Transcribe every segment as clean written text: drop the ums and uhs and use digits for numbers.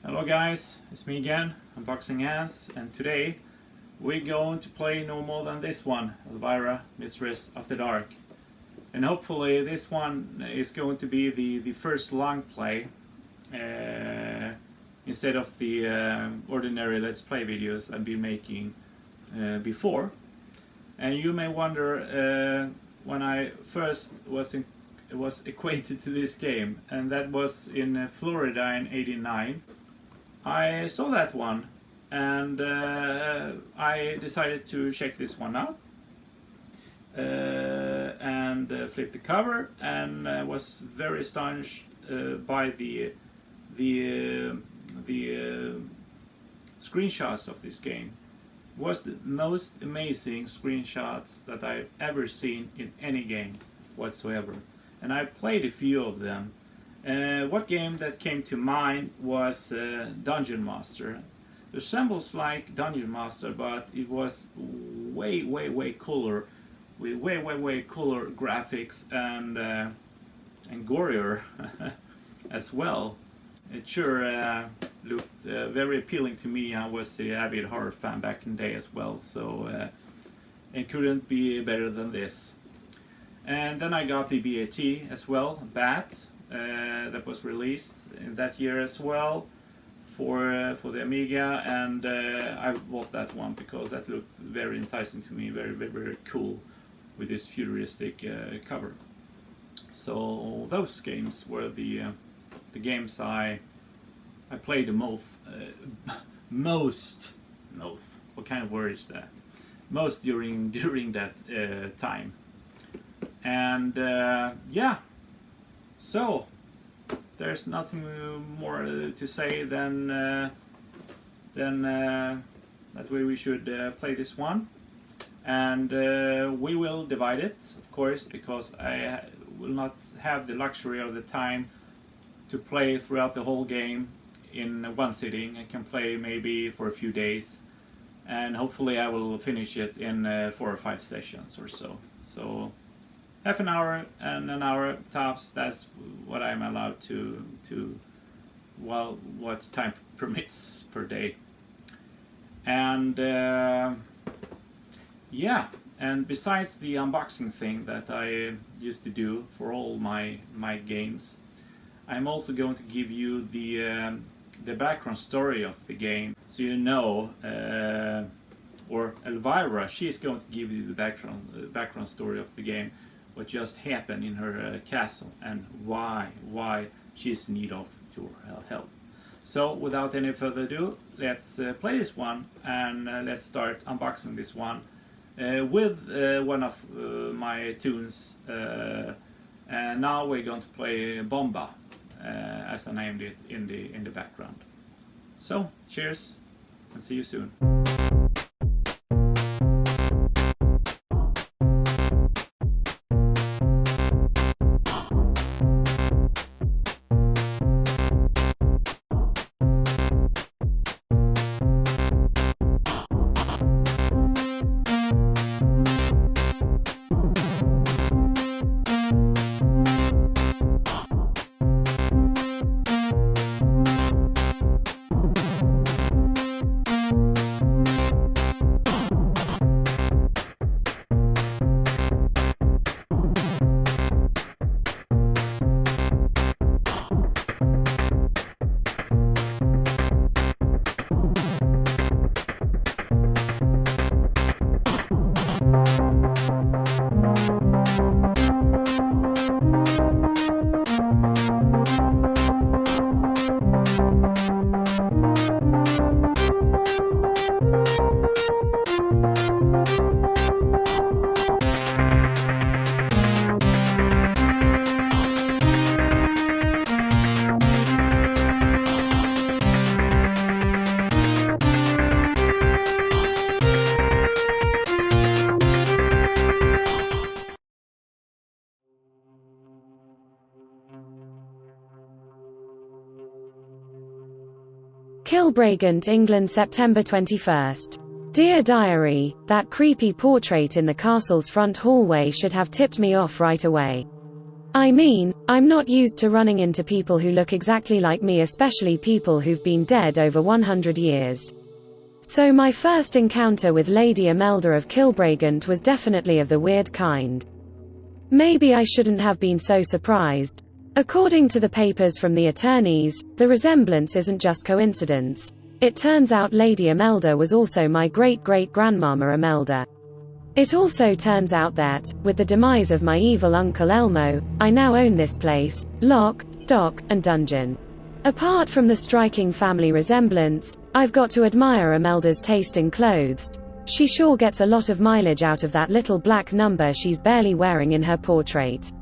Hello guys, it's me again, Unboxing Ass, and today we're going to play no more than this one, Elvira, Mistress After Dark. And hopefully this one is going to be the first long play instead of the ordinary Let's Play videos I've been making before. And you may wonder when I first was acquainted to this game, and that was in Florida in '89. I saw that one and I decided to check this one out and flip the cover, and was very astonished by the screenshots of this game. It was the most amazing screenshots that I've ever seen in any game whatsoever, and I played a few of them. What game that came to mind was Dungeon Master. It resembles like Dungeon Master, but it was way cooler, with way cooler graphics and gorier as well. It sure looked very appealing to me. I was an avid horror fan back in the day as well, so it couldn't be better than this. And then I got the BAT as well, BAT. That was released in that year as well for the Amiga, and I bought that one because that looked very enticing to me, very cool with this futuristic cover. So those games were the games I played the most. What kind of word is that? Most during that time. And yeah. So, there's nothing more to say than that way we should play this one. And we will divide it, of course, because I will not have the luxury of the time to play throughout the whole game in one sitting. I can play maybe for a few days, and hopefully I will finish it in 4 or 5 sessions or so. So, half an hour and an hour tops, that's what I'm allowed to well, what time permits per day. And yeah, and besides the unboxing thing that I used to do for all my games, I'm also going to give you the background story of the game, so you know, or Elvira, she's going to give you the background story of the game, what just happened in her castle, and why she's in need of your help. So without any further ado, let's play this one, and let's start unboxing this one with one of my tunes, and now we're going to play Bomba, as I named it in the background. So cheers and see you soon. Kilbragant, England, September 21st. Dear Diary, that creepy portrait in the castle's front hallway should have tipped me off right away. I mean, I'm not used to running into people who look exactly like me, especially people who've been dead over 100 years. So my first encounter with Lady Imelda of Kilbragant was definitely of the weird kind. Maybe I shouldn't have been so surprised. According to the papers from the attorneys, the resemblance isn't just coincidence. It turns out Lady Imelda was also my great-great-grandmama Imelda. It also turns out that, with the demise of my evil Uncle Elmo, I now own this place, lock, stock, and dungeon. Apart from the striking family resemblance, I've got to admire Imelda's taste in clothes. She sure gets a lot of mileage out of that little black number she's barely wearing in her portrait.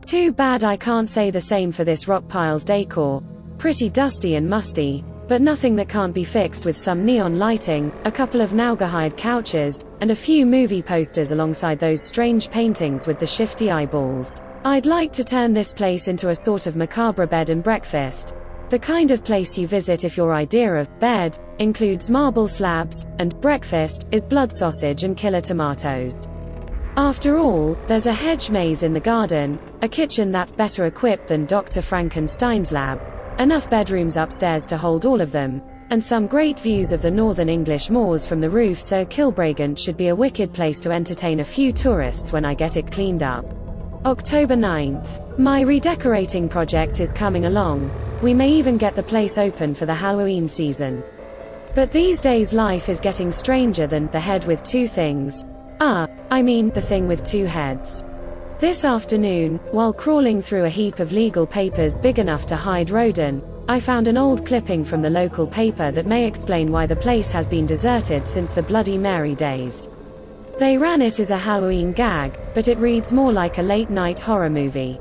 Too bad I can't say the same for this Rockpiles decor. Pretty dusty and musty, but nothing that can't be fixed with some neon lighting, a couple of Naugahyde couches, and a few movie posters alongside those strange paintings with the shifty eyeballs. I'd like to turn this place into a sort of macabre bed and breakfast. The kind of place you visit if your idea of bed includes marble slabs, and breakfast is blood sausage and killer tomatoes. After all, there's a hedge maze in the garden, a kitchen that's better equipped than Dr. Frankenstein's lab, enough bedrooms upstairs to hold all of them, and some great views of the northern English moors from the roof, so Kilbragant should be a wicked place to entertain a few tourists when I get it cleaned up. October 9th. My redecorating project is coming along. We may even get the place open for the Halloween season. But these days life is getting stranger than the head with two things. I mean, the thing with two heads. This afternoon, while crawling through a heap of legal papers big enough to hide Rodin, I found an old clipping from the local paper that may explain why the place has been deserted since the Bloody Mary days. They ran it as a Halloween gag, but it reads more like a late-night horror movie.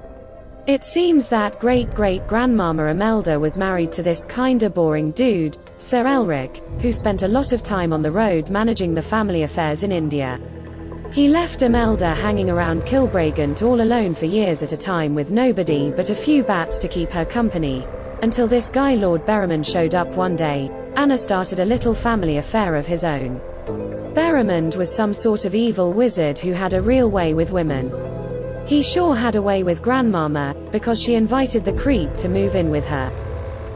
It seems that great-great-grandmama Imelda was married to this kinda boring dude, Sir Elric, who spent a lot of time on the road managing the family affairs in India. He left Imelda hanging around Kilbragant all alone for years at a time with nobody but a few bats to keep her company, until this guy Lord Berrimond showed up one day. Anna started a little family affair of his own. Berrimond was some sort of evil wizard who had a real way with women. He sure had a way with Grandmama, because she invited the creep to move in with her.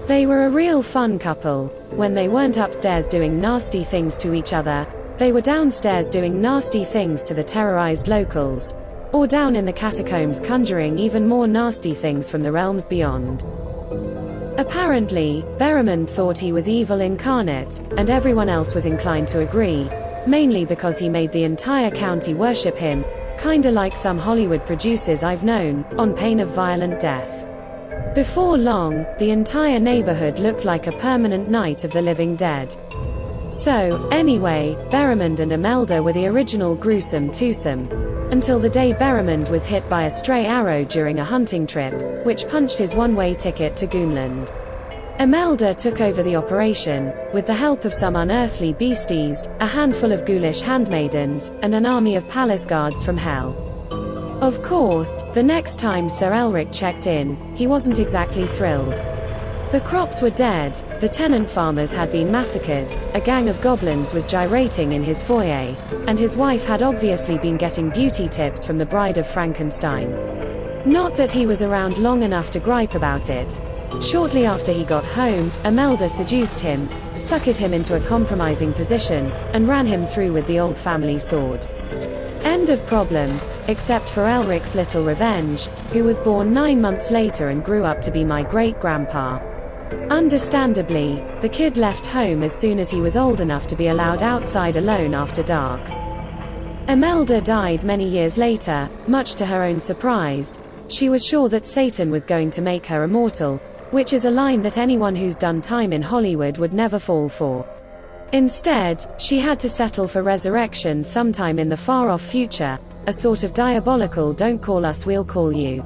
They were a real fun couple. When they weren't upstairs doing nasty things to each other, they were downstairs doing nasty things to the terrorized locals, or down in the catacombs conjuring even more nasty things from the realms beyond. Apparently, Berrimond thought he was evil incarnate, and everyone else was inclined to agree, mainly because he made the entire county worship him, kinda like some Hollywood producers I've known, on pain of violent death. Before long, the entire neighborhood looked like a permanent night of the living dead. So, anyway, Berrimond and Imelda were the original gruesome twosome. Until the day Berrimond was hit by a stray arrow during a hunting trip, which punched his one-way ticket to Goonland. Imelda took over the operation, with the help of some unearthly beasties, a handful of ghoulish handmaidens, and an army of palace guards from hell. Of course, the next time Sir Elric checked in, he wasn't exactly thrilled. The crops were dead, the tenant farmers had been massacred, a gang of goblins was gyrating in his foyer, and his wife had obviously been getting beauty tips from the Bride of Frankenstein. Not that he was around long enough to gripe about it. Shortly after he got home, Imelda seduced him, suckered him into a compromising position, and ran him through with the old family sword. End of problem, except for Elric's little revenge, who was born 9 months later and grew up to be my great-grandpa. Understandably, the kid left home as soon as he was old enough to be allowed outside alone after dark. Imelda died many years later, much to her own surprise. She was sure that Satan was going to make her immortal, which is a line that anyone who's done time in Hollywood would never fall for. Instead, she had to settle for resurrection sometime in the far-off future, a sort of diabolical "don't call us, we'll call you."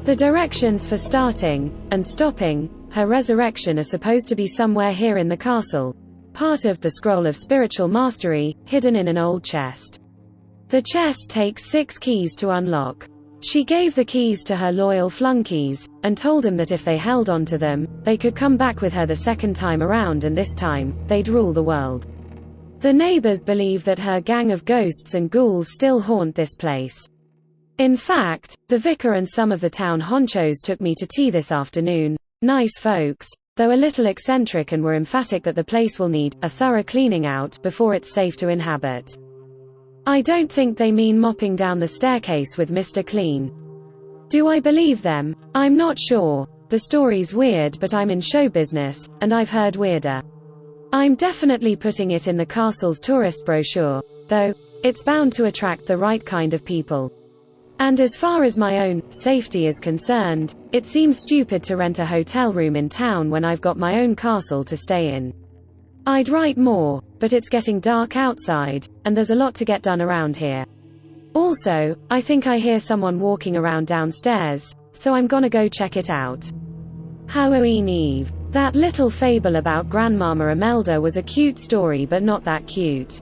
The directions for starting and stopping her resurrection are supposed to be somewhere here in the castle, part of the Scroll of Spiritual Mastery, hidden in an old chest. The chest takes 6 keys to unlock. She gave the keys to her loyal flunkies, and told them that if they held on to them, they could come back with her the second time around, and this time, they'd rule the world. The neighbors believe that her gang of ghosts and ghouls still haunt this place. In fact, the vicar and some of the town honchos took me to tea this afternoon. Nice folks, though a little eccentric, and were emphatic that the place will need a thorough cleaning out before it's safe to inhabit. I don't think they mean mopping down the staircase with Mr. Clean. Do I believe them? I'm not sure. The story's weird, but I'm in show business, and I've heard weirder. I'm definitely putting it in the castle's tourist brochure, though. It's bound to attract the right kind of people. And as far as my own safety is concerned, it seems stupid to rent a hotel room in town when I've got my own castle to stay in. I'd write more, but it's getting dark outside, and there's a lot to get done around here. Also, I think I hear someone walking around downstairs, so I'm gonna go check it out. Halloween Eve. That little fable about Grandmama Imelda was a cute story, but not that cute.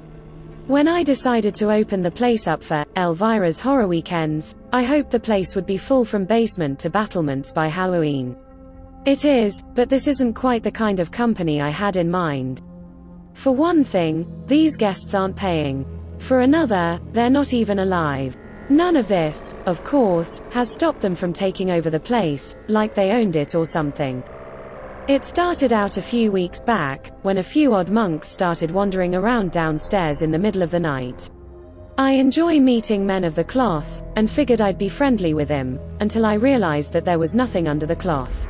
When I decided to open the place up for Elvira's Horror Weekends, I hoped the place would be full from basement to battlements by Halloween. It is, but this isn't quite the kind of company I had in mind. For one thing, these guests aren't paying. For another, they're not even alive. None of this, of course, has stopped them from taking over the place, like they owned it or something. It started out a few weeks back, when a few odd monks started wandering around downstairs in the middle of the night. I enjoy meeting men of the cloth, and figured I'd be friendly with him, until I realized that there was nothing under the cloth.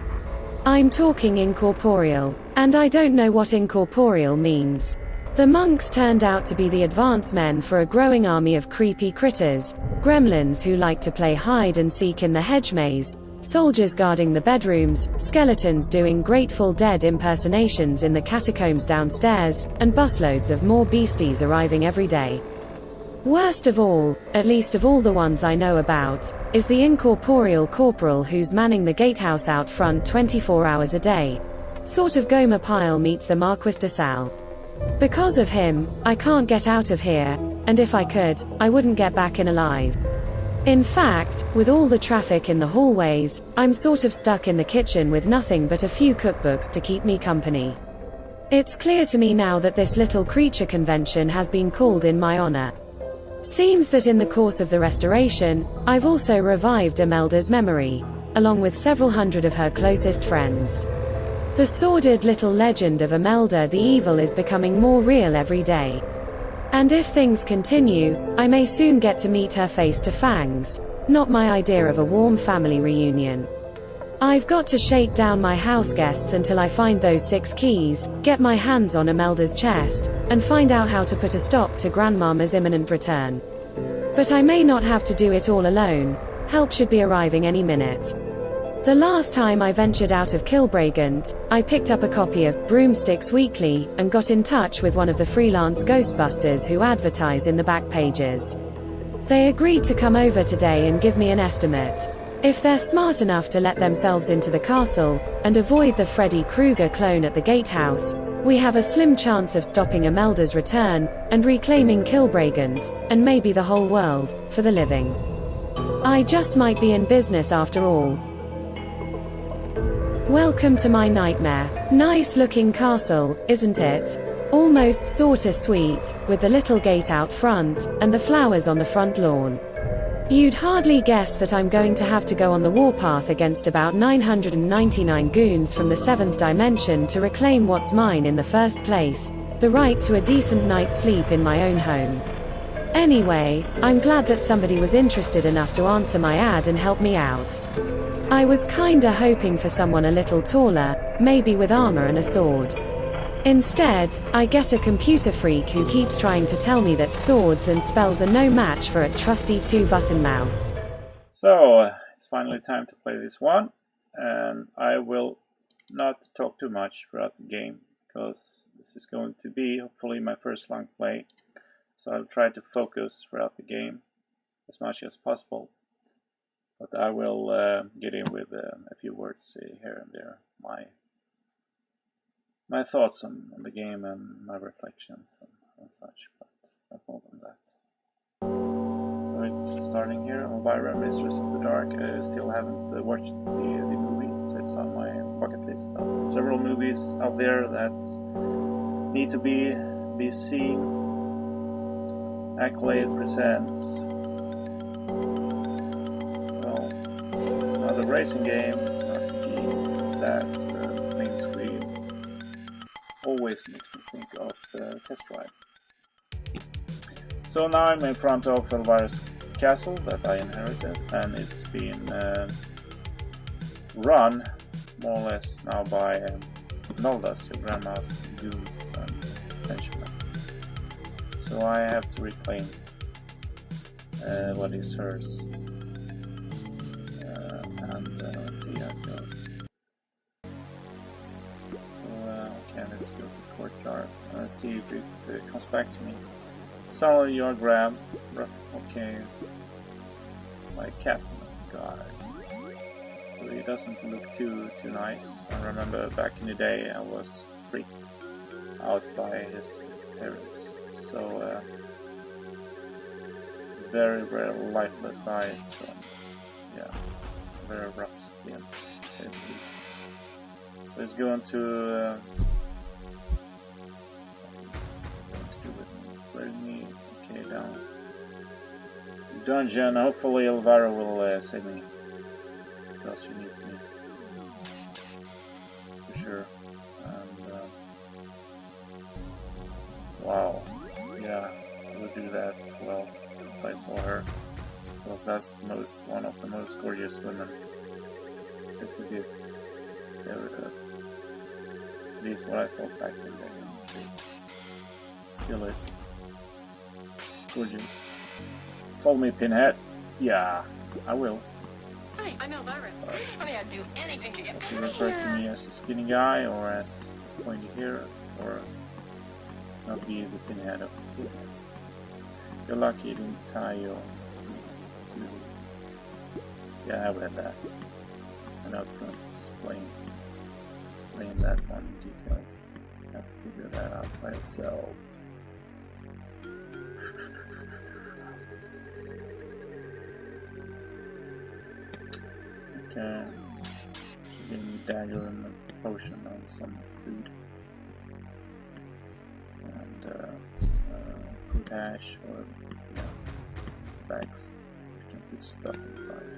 I'm talking incorporeal. And I don't know what incorporeal means. The monks turned out to be the advance men for a growing army of creepy critters, gremlins who like to play hide and seek in the hedge maze, soldiers guarding the bedrooms, skeletons doing Grateful Dead impersonations in the catacombs downstairs, and busloads of more beasties arriving every day. Worst of all, at least of all the ones I know about, is the incorporeal corporal who's manning the gatehouse out front 24 hours a day. Sort of Gomer Pyle meets the Marquis de Sal. Because of him, I can't get out of here, and if I could, I wouldn't get back in alive. In fact, with all the traffic in the hallways, I'm sort of stuck in the kitchen with nothing but a few cookbooks to keep me company. It's clear to me now that this little creature convention has been called in my honor. Seems that in the course of the restoration, I've also revived Imelda's memory, along with several hundred of her closest friends. The sordid little legend of Imelda the Evil is becoming more real every day. And if things continue, I may soon get to meet her face to fangs. Not my idea of a warm family reunion. I've got to shake down my house guests until I find those 6 keys, get my hands on Imelda's chest, and find out how to put a stop to Grandmama's imminent return. But I may not have to do it all alone. Help should be arriving any minute. The last time I ventured out of Kilbragant, I picked up a copy of Broomsticks Weekly, and got in touch with one of the freelance Ghostbusters who advertise in the back pages. They agreed to come over today and give me an estimate. If they're smart enough to let themselves into the castle, and avoid the Freddy Krueger clone at the gatehouse, we have a slim chance of stopping Imelda's return, and reclaiming Kilbragant, and maybe the whole world, for the living. I just might be in business after all. Welcome to my nightmare. Nice looking castle, isn't it? Almost sorta sweet, with the little gate out front, and the flowers on the front lawn. You'd hardly guess that I'm going to have to go on the warpath against about 999 goons from the 7th dimension to reclaim what's mine in the first place, the right to a decent night's sleep in my own home. Anyway, I'm glad that somebody was interested enough to answer my ad and help me out. I was kinda hoping for someone a little taller, maybe with armor and a sword. Instead, I get a computer freak who keeps trying to tell me that swords and spells are no match for a trusty 2-button mouse. So, it's finally time to play this one, and I will not talk too much throughout the game, because this is going to be hopefully my first long play, so I'll try to focus throughout the game as much as possible. But I will get in with a few words here and there, my thoughts on the game and my reflections and such, but not more than that. So it's starting here, Elvira, Mistress of the Dark. I still haven't watched the movie, so it's on my bucket list. Several movies out there that need to be seen. Accolade presents racing game, it's an RPG, it's that main screen always makes me think of Test Drive. So now I'm in front of Elvira's castle that I inherited, and it's been run more or less now by Noldas, your grandma's goons and henchmen. So I have to reclaim what is hers. Let's see how it goes. So, okay, let's go to the courtyard. Let's see if it comes back to me. Suddenly you are grabbed. Okay. By Captain of the Guard. So he doesn't look too nice. I remember back in the day I was freaked out by his appearance. So, very, very lifeless eyes. Yeah. Very rough skin, to say the least. So he's going to do with me. Where me? Okay, down. Dungeon. Hopefully Elvira will save me. Because she needs me. For sure. And wow. Yeah, I would do that as well if I saw her. Because that's one of the most gorgeous women. Except to this, at least what I thought back in the day. Still is gorgeous. Follow me, Pinhead. Yeah, I will. Hi, I'm Elvira. I'd do anything to get Does he refer to me as a skinny guy, or as pointy hair, or not be the Pinhead of the Pinheads? You're lucky it didn't tie your. Yeah, I read that. I'm not going to explain that one in details. You have to figure that out by yourself. Okay. Give me a dagger and a potion on some food. And food hash or bags. You can put stuff inside.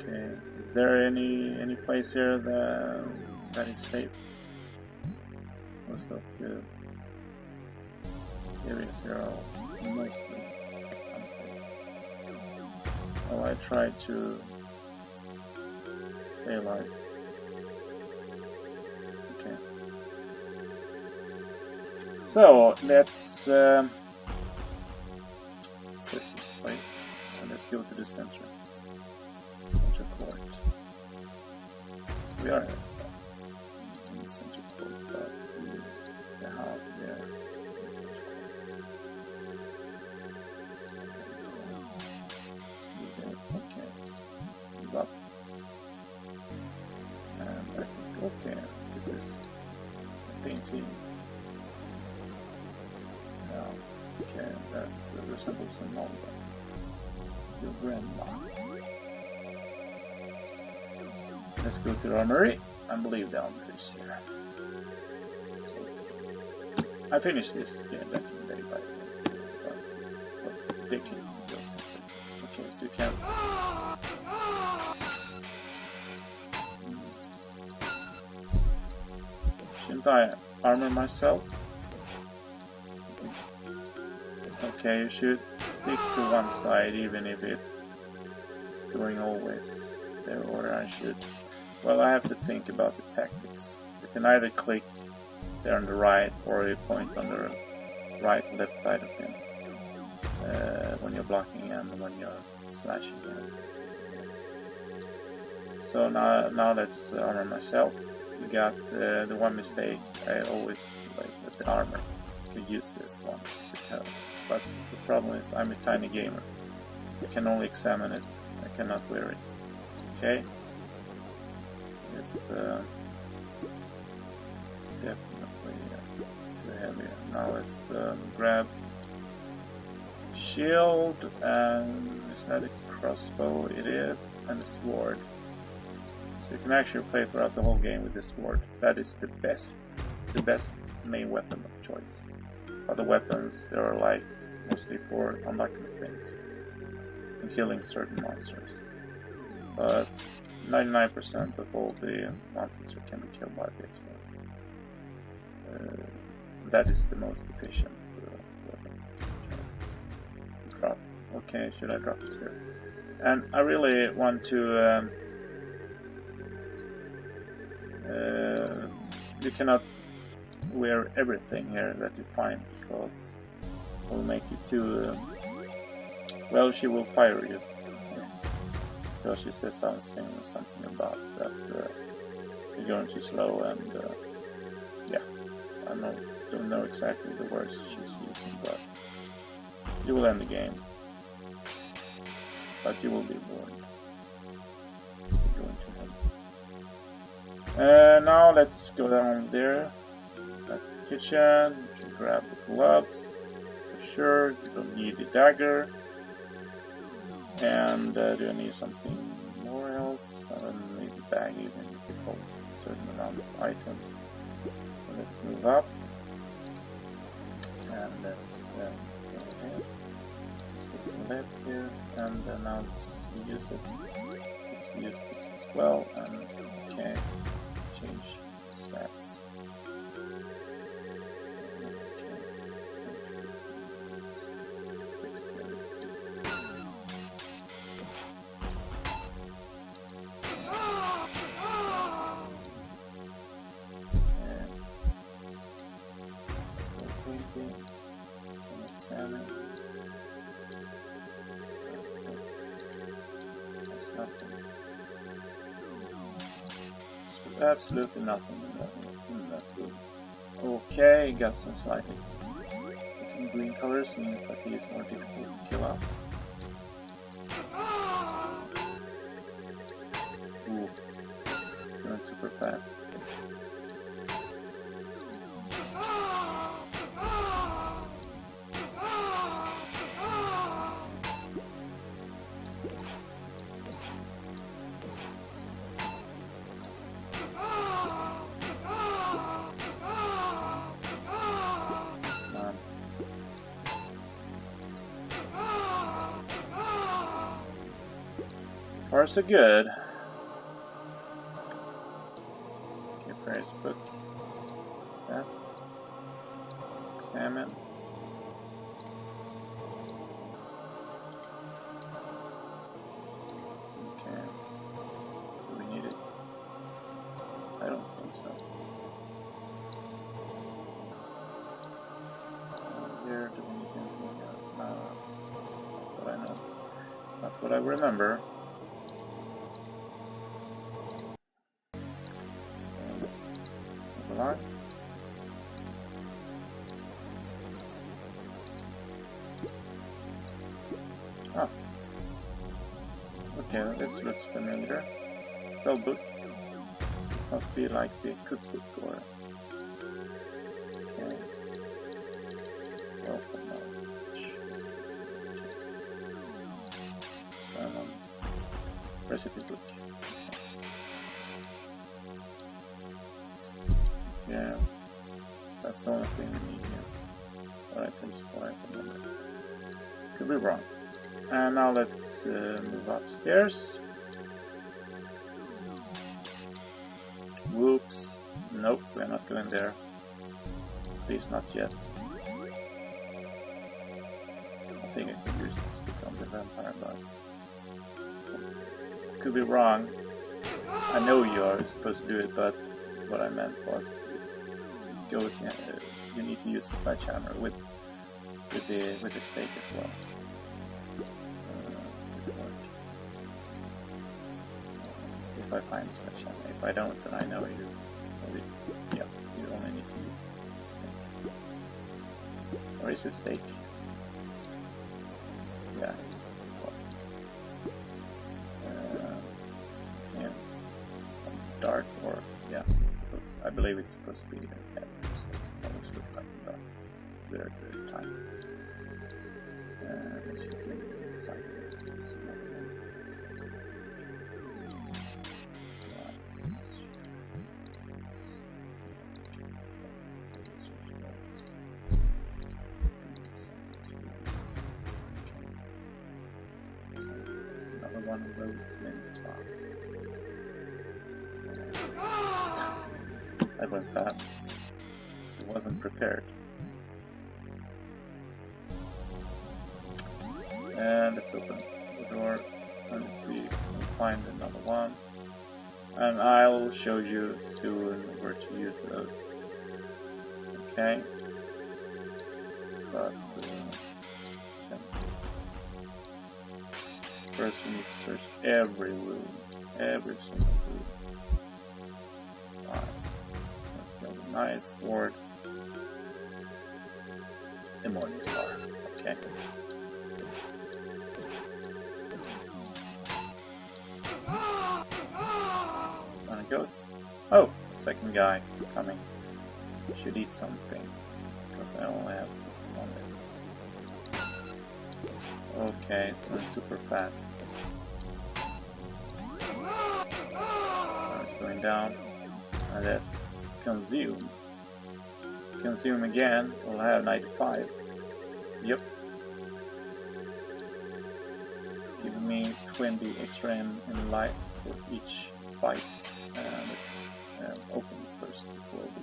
Okay, is there any place here that is safe? Most of the areas here are mostly unsafe. Well, I try to stay alive. Okay. So let's search this place and let's go to the center. Center court. We are in the center court, but the house there in the center court. Let's go there. Okay. Move up. And I think, okay, this is a painting. Okay, that resembles some Amiga. Your grandma. Let's go to the armory. I believe the armory is here. So, I finished this game back in the day, by the way, so, but it was decades ago since I... Okay, so you can... Shouldn't I armor myself? Okay, you should stick to one side even if it's going always there, or I should... Well, I have to think about the tactics. You can either click there on the right, or you point on the right and left side of him when you're blocking and when you're slashing him. So now let's armor myself. We got the one mistake. I always like with the armor. You can use this one to help. But the problem is I'm a tiny gamer. I can only examine it. I cannot wear it. Okay? It's definitely too heavy. Now let's grab shield, and is that a crossbow? It is, and a sword. So you can actually play throughout the whole game with this sword. That is the best main weapon of choice. Other weapons, they are like mostly for unlocking things. and killing certain monsters. But 99% of all the monsters can be killed by the expert. That is the most efficient weapon choice. Drop. Okay, should I drop it here? And I really want to... you cannot wear everything here that you find, because it will make you too... well, she will fire you. Because she says something about that you're going too slow, and yeah, I don't know exactly the words she's using, but you will end the game. But you will be bored. You're going to hell. Now let's go down there. That's the kitchen. You can grab the gloves for sure. You don't need the dagger. And do I need something more else? I don't need the bag even if it holds a certain amount of items. So let's move up. And let's go ahead. Let's go to the left here. And now let's use it. Let's use this as well. And okay, change stats. Absolutely nothing in that room. Okay, got some slightly. Some green colors means that he is more difficult to kill up. Ooh, going super fast. Far so good. Okay, price book. That. Let's examine. Okay. Do we need it? I don't think so. Here, do we need anything? No. Not what I know. Not what I remember. Oh. Okay, this looks familiar. Spellbook. It must be like the cookbook or... Okay. Welcome knowledge. Salmon. Recipe book. Yeah, that's the only thing we need here. What I can remember. Could be wrong. And now let's move upstairs. Whoops. Nope, we're not going there. At least not yet. I think I could use the stick on the vampire, but could be wrong. I know you are supposed to do it, but what I meant was it goes. You need to use the sledgehammer with the stake as well. If I find the sledgehammer, if I don't, then I know you. So yeah, you only need to use the stake. Or is it stake? Yeah, it was. Yeah, dark or yeah. I believe it's supposed to be heavy, so it always looks like that very time. Let's look inside here. Let's see what one of those minutes. That went fast. It wasn't prepared. And let's open the door and let's see if we can find another one. And I'll show you soon where to use those. Okay. But first we need to search every room. Every single room. Alright. So let's go with nice sword. The morning star. Okay. And it goes. Oh, the second guy is coming. I should eat something because I only have 61 left. Okay, it's going super fast. It's going down, and that's consume. Consume again. We'll have 95. Yep. Give me 20 extra in life for each bite. Let's open it first before we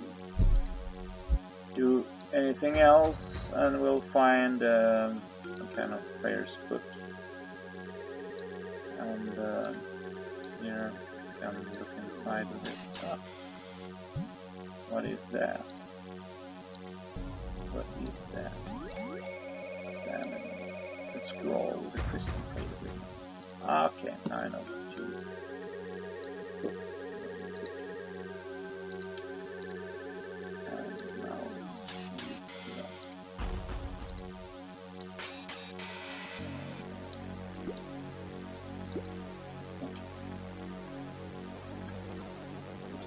do anything else, and we'll find some kind of player's book. And here we can look inside of this. What is that? What is that? Salmon. The scroll with the crystal plate. Okay, now I know what to use. Poof. And now let's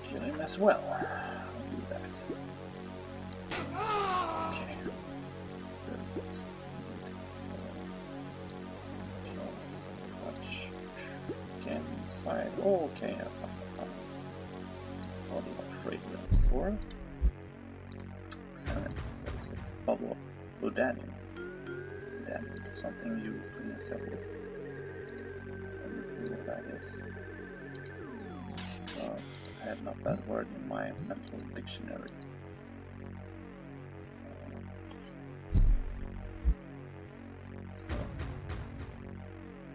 kill him as well. I'll do that. Okay. So, kills such. Again, inside. Oh, okay, I found a bottle of fragrance. Or examine. What is this? Bottle of Laudanum. Something you put yourself with. Let me see what that is. Because I have not that word in my mental dictionary. So,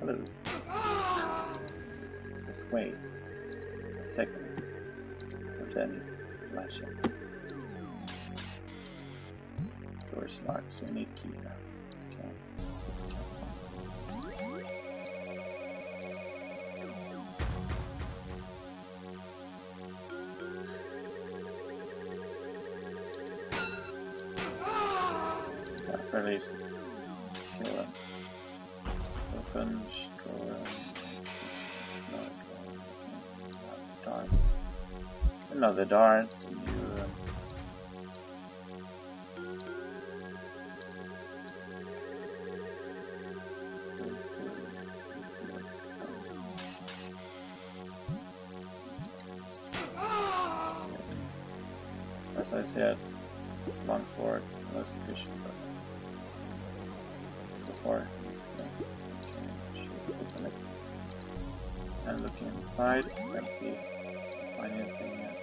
hello. Just wait a second. And then you slash it. Door is locked, so you need key now. Okay. So release. Kill them. So punch, go dart. Another dart. You as I said, long sword, most efficient. So far, it's going to open it. And looking inside, it's empty. Can't find anything yet.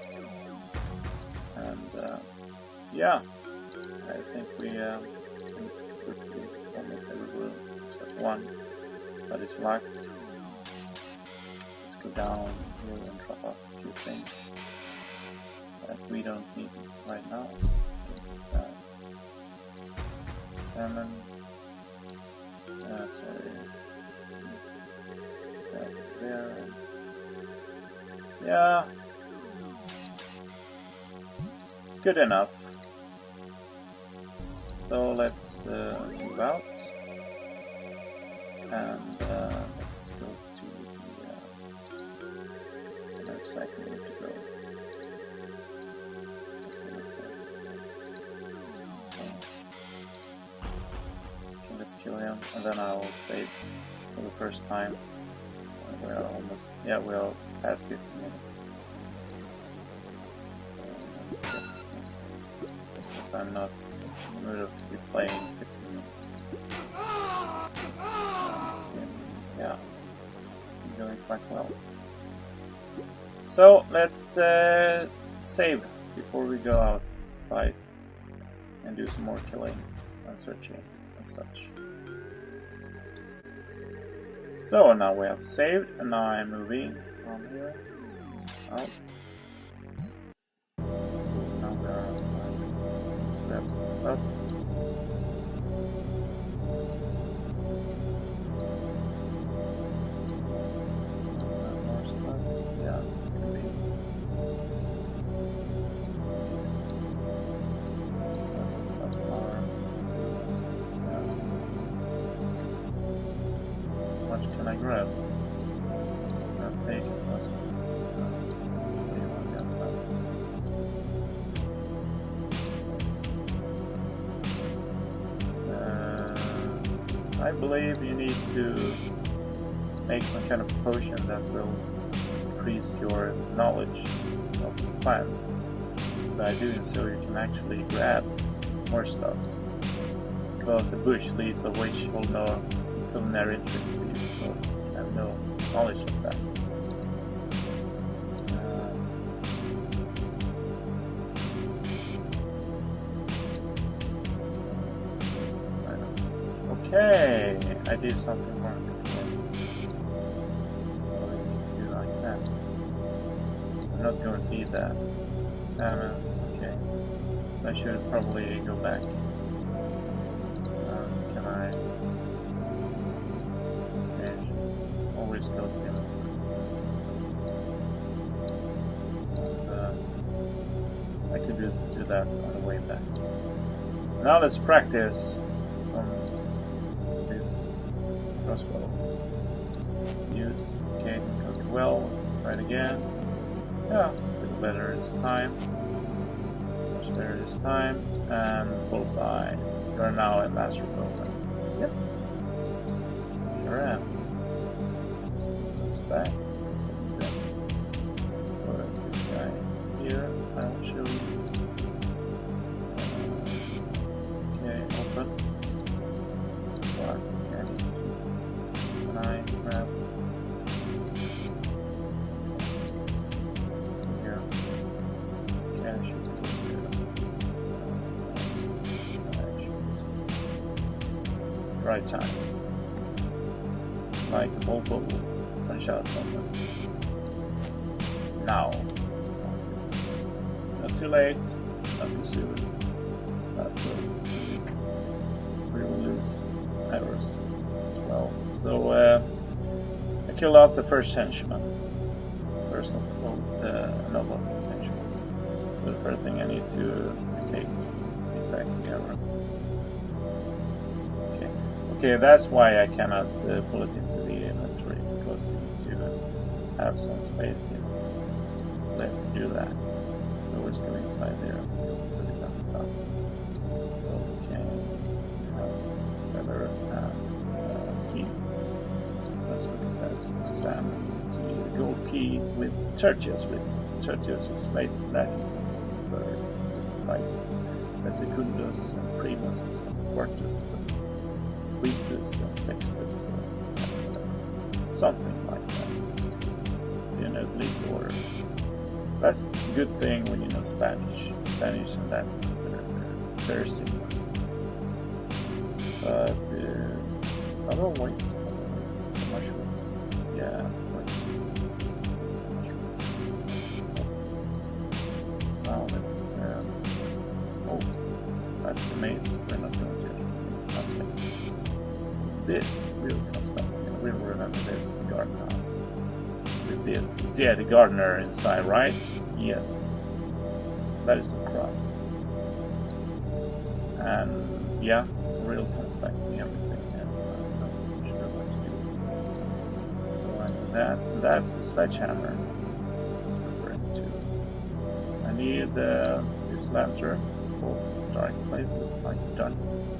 And yeah, I think we went through almost every room except one, but it's locked. Let's go down here and drop off a few things that we don't need right now. Salmon. Sorry. That there. Yeah. Good enough. So let's move out. And let's go to the I know exactly where to go. Let's kill him, and then I'll save for the first time. We're almost, yeah, we're past 50 minutes. So, let's see. Because I'm not in the mood of replaying 50 minutes. Yeah. quite well. So let's save before we go outside and do some more killing and searching and such. So now we have saved, and now I'm moving on here out. Now we are outside. Let's grab some stuff. More stuff. Yeah, can be. That's some stuff. How much can I grab? Not take as much. I believe you need to make some kind of potion that will increase your knowledge of plants. By doing so, you can actually grab more stuff. Because a bush leaves of which hold no culinary interest to you, because I have no knowledge of that. Okay, I did something wrong before, so I need to do like that. I'm not going to eat that. Salmon, okay. So I should probably go back. Can I? Okay, I should always go to him. And, I could do that on the way back. Now let's practice some. Crossbow. Use, okay, cooked well, let's try it again. Yeah, a little better this time. Much better this time. And bullseye. You are now a master bowman. Yep. Sure am. Let's take those back. So put this guy here. I will show you. Okay, open. Lock. I grab so here. Okay, I should be here. Right time. It's like a mobile one shot moment. Now. Not too late, not too soon. But we will lose hours. Well, so I killed off the first henchman, first of all the Nova's henchman. So the first thing I need to take back the arrow. Okay, that's why I cannot pull it into the inventory, because you need to have some space here left to do that. So let's go inside there and put it on the top. So okay, have this feather and let's look at this salmon. So you need a gold key with Tertius written. Tertius is Latin third, right? Secundus and Primus and Quartus and Quintus and Sextus, something like that. So you know at least order. That's a good thing when you know Spanish. Spanish and Latin are very similar. But not always. Some mushrooms. Yeah, some mushrooms. Now let's. Oh, that's the maze. We're not going to. It's not yet. This will comes back. And we'll remember this garden house. With this dead gardener inside, right? Yes. That is a cross. And yeah, real comes back to everything. And I'm not sure what to do. So I do that. And that's the sledgehammer it's referring to. I need this lantern for dark places like dungeons.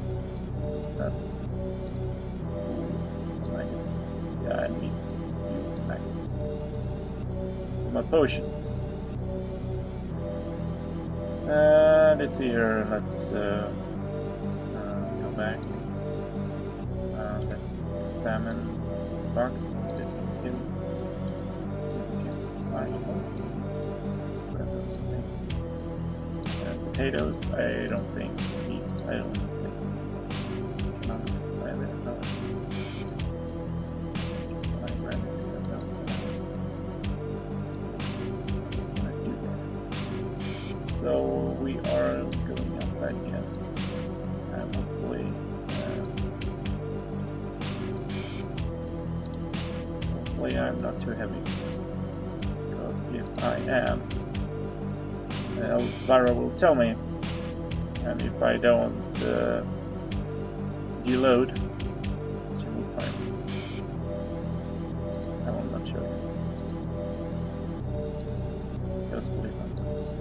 What's that? Some maggots. Yeah, I need these few maggots. For my potions. Let's see here. Let's go back. Let's examine some bugs. Discontinue. assignable. Let's grab those things. Potatoes, I don't think. Seeds, I don't think. Economics, I don't know. So we are going outside again, and hopefully, I'm not too heavy. Because if I am, Elvira will tell me, and if I don't deload, she will find me. I will not show you. Just believe on this.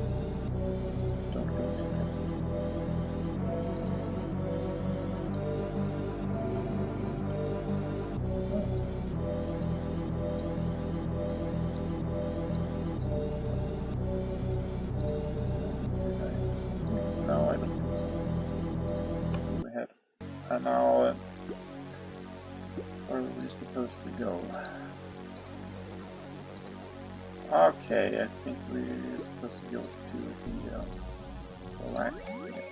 Don't go too heavy. No, I don't think so. So we had. And now, where are we supposed to go? Okay, I think we're supposed to go to the blacksmith,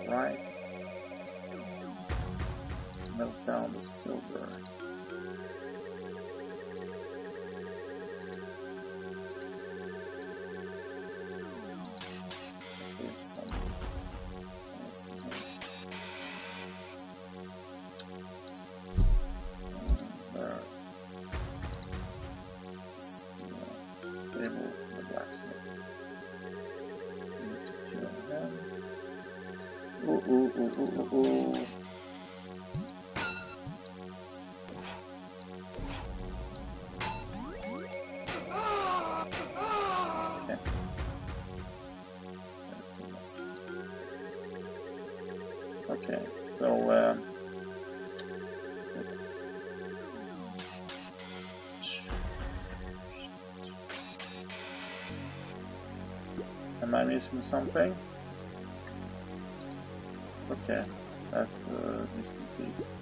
right? Melt down the silver. This on this. There. Stables and the blacksmith. We need to kill him. Ooh, ooh, ooh, ooh, ooh, ooh. Okay, so let's. Am I missing something? Okay, that's the missing piece.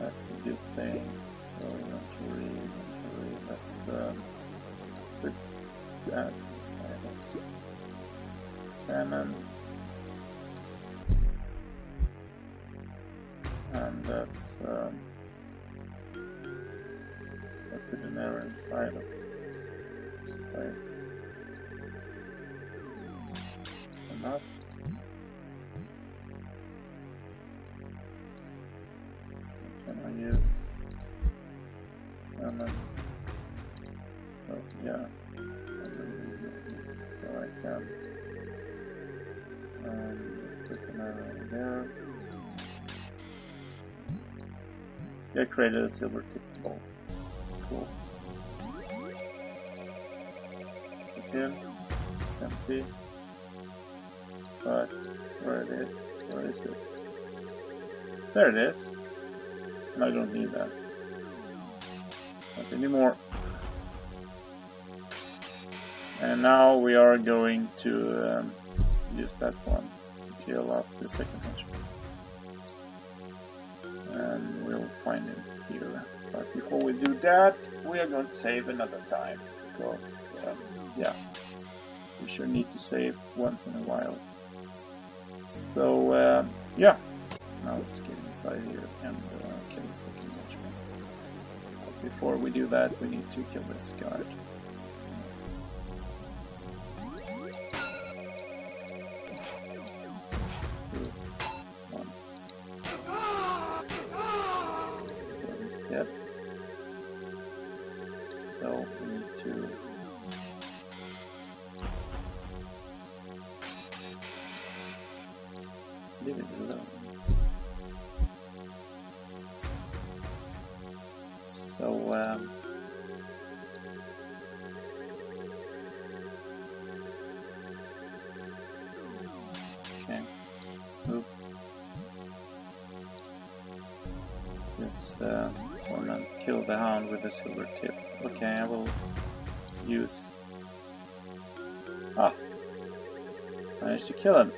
That's a good thing. So inventory. Let's put that inside of salmon. And that's I'll put an arrow inside of this place. Or not. So can I use salmon? Oh yeah, so I can put an arrow in there. I created a silver tip bolt. Cool. Again, it's empty. But where it is? Where is it? There it is. And I don't need that. Not anymore. And now we are going to use that one to kill off the second henchman. And we'll find him here. But before we do that, we are going to save another time. Because, yeah, we sure need to save once in a while. So, yeah. Now let's get inside here and kill the second henchman. But before we do that, we need to kill this guard. Dead. So we need to leave it alone. So okay, let's move this torment, kill the hound with the silver tip. Okay, I will use. Managed to kill him.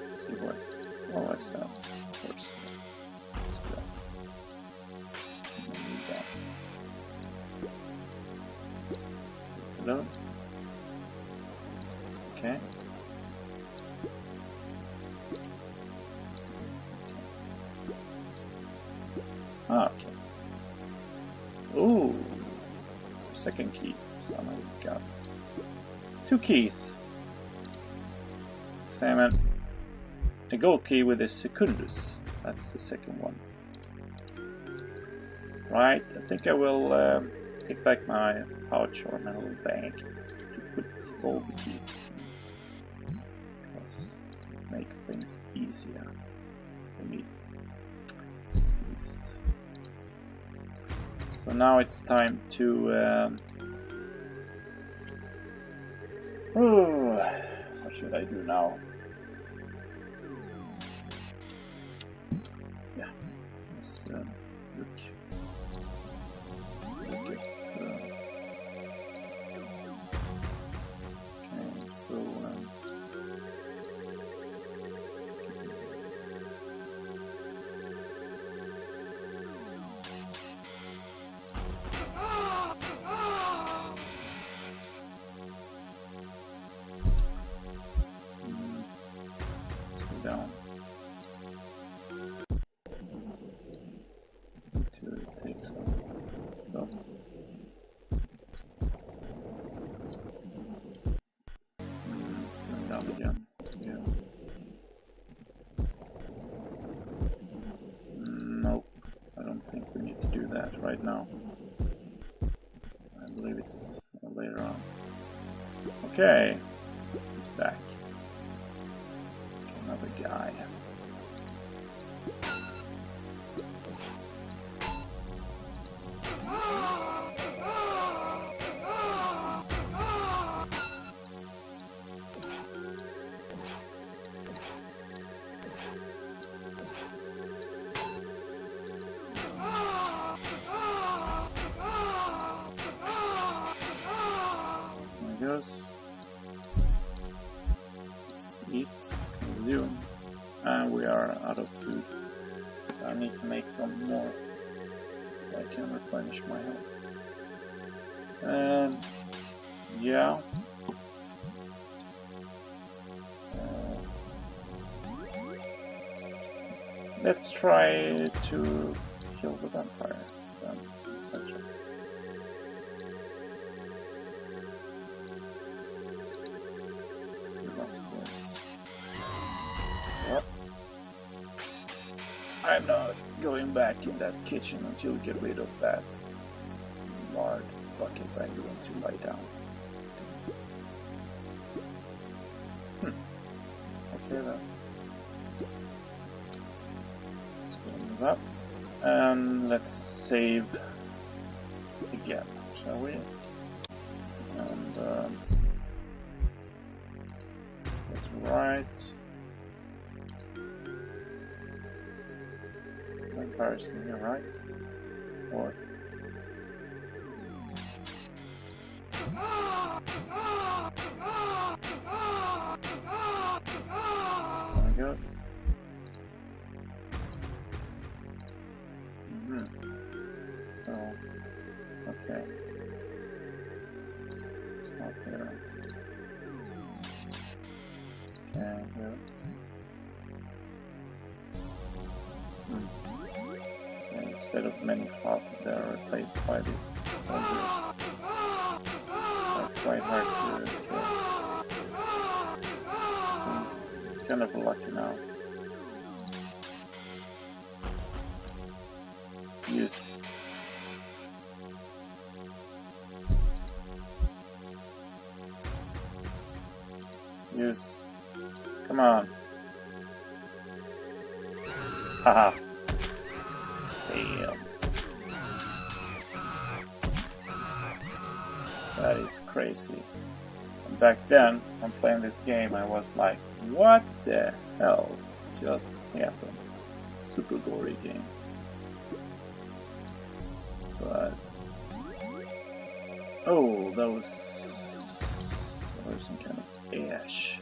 Let's see what. Oh, what's that? Of course. Hello? Okay. Ah, okay. Ooh, second key. So now we got 2 keys. Examine a gold key with a secundus. That's the second one. Right, I think I will take back my pouch or my little bag to put all the keys in, because it makes things easier for me, at least. So now it's time to what should I do now? Yeah, let's look at okay, so let's get in. Let's go down to take some stuff. Going down again. Let's go. Nope, I don't think we need to do that right now. I believe it's later on. Okay, he's back. Another guy. There he goes. Let's eat, consume, and we are out of food. So I need to make some more so I can replenish my health. And yeah. Let's try to kill the vampire, etc. Let's go upstairs. Yep. I'm not going back in that kitchen until we get rid of that lard bucket. I'm going to lie down. Okay then. Let's go move up. And let's save again, shall we? And that's right. Comparison here, right? Or there it goes. Oh, okay. It's not here. Okay, here. So instead of many cloth, they're replaced by these soldiers. They're quite hard to kill. Kind of lucky now. Use. Use. Come on. Haha. Damn. That is crazy. And back then, when playing this game, I was like, what the hell just happened? Super gory game. But oh, that was some kind of ash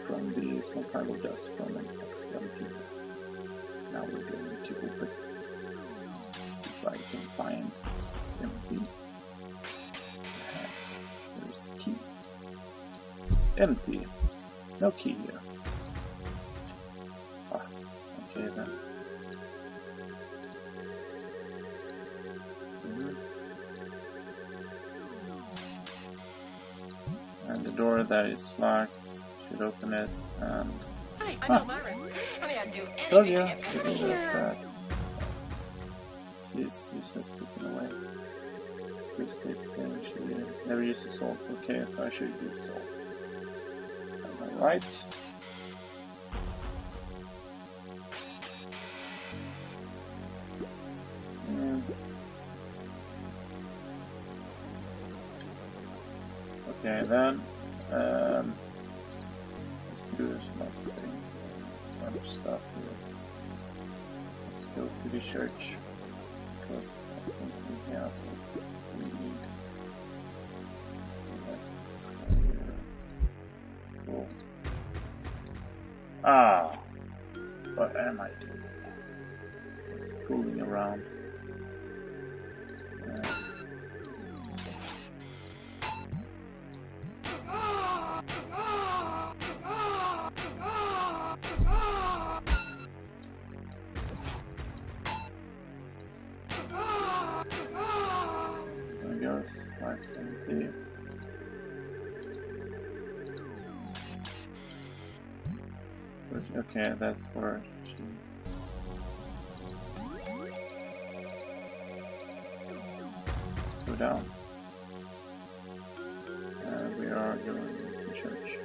from the smoke cargo dust from an XLP. Now we're going to open. See if I can find it's empty. Perhaps. empty. No key here. Ah, okay then. And the door that is locked, should open it, and... Honey, I know Myra. Honey, I'd do Told anything you, to get to past do here. that. She's useless picking away. Fix this thing, she never uses salt. Okay, so I should use salt. Am I right? Okay, then let's do some other thing. Other stuff here. Let's go to the church because I think we have what we need. Let's cool. Ah, what am I doing? Just fooling around. There goes 570. Okay, that's where she... Go down. And we are going to church.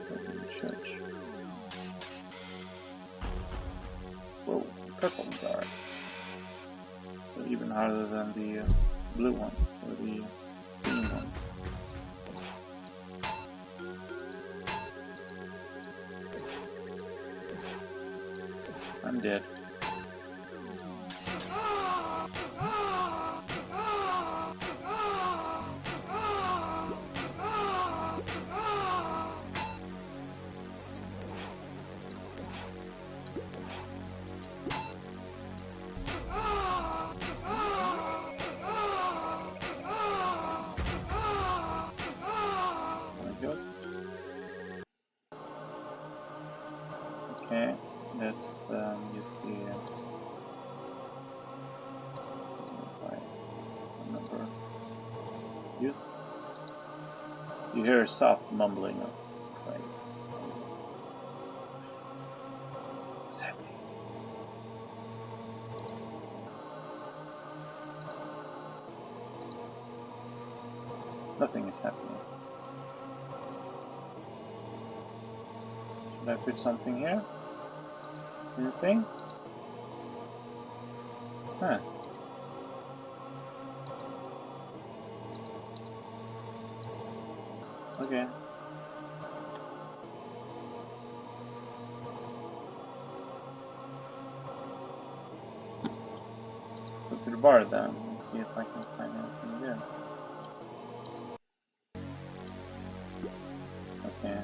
Go to church. Whoa, purple guard. They're even harder than the blue ones, or the green ones. I'm dead. Okay, let's use the number. Use. You hear a soft mumbling of clay. What's happening? Nothing is happening. Should I put something here? Anything? Huh. Okay. Go to the bar then and see if I can find anything there. Okay.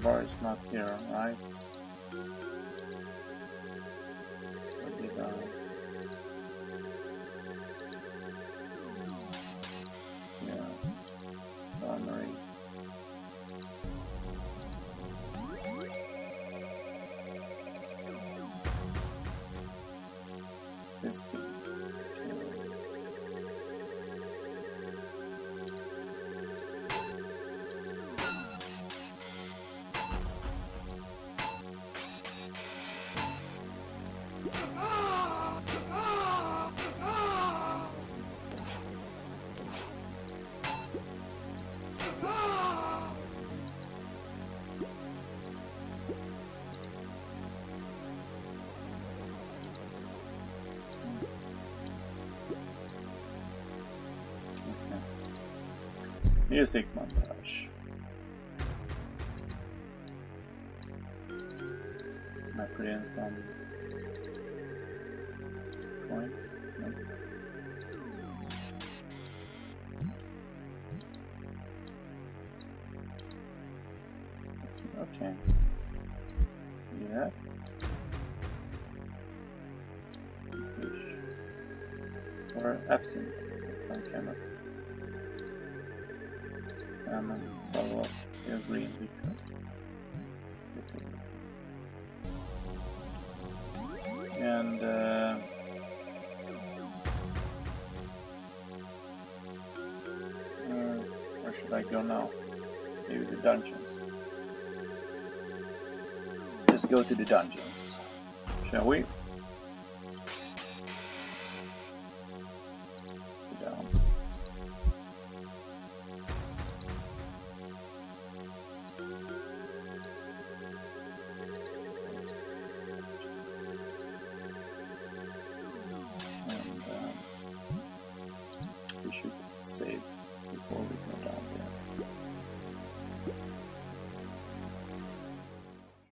Bar is not here, right? Yeah, armory. This thing. Music montage. I put in some coins. No. Okay. Do that. Fish. Or absinthe. Some kind of salmon. Follow up your green liquor. And where should I go now? Maybe the dungeons. Let's go to the dungeons, shall we? Go down. And we should save before we go.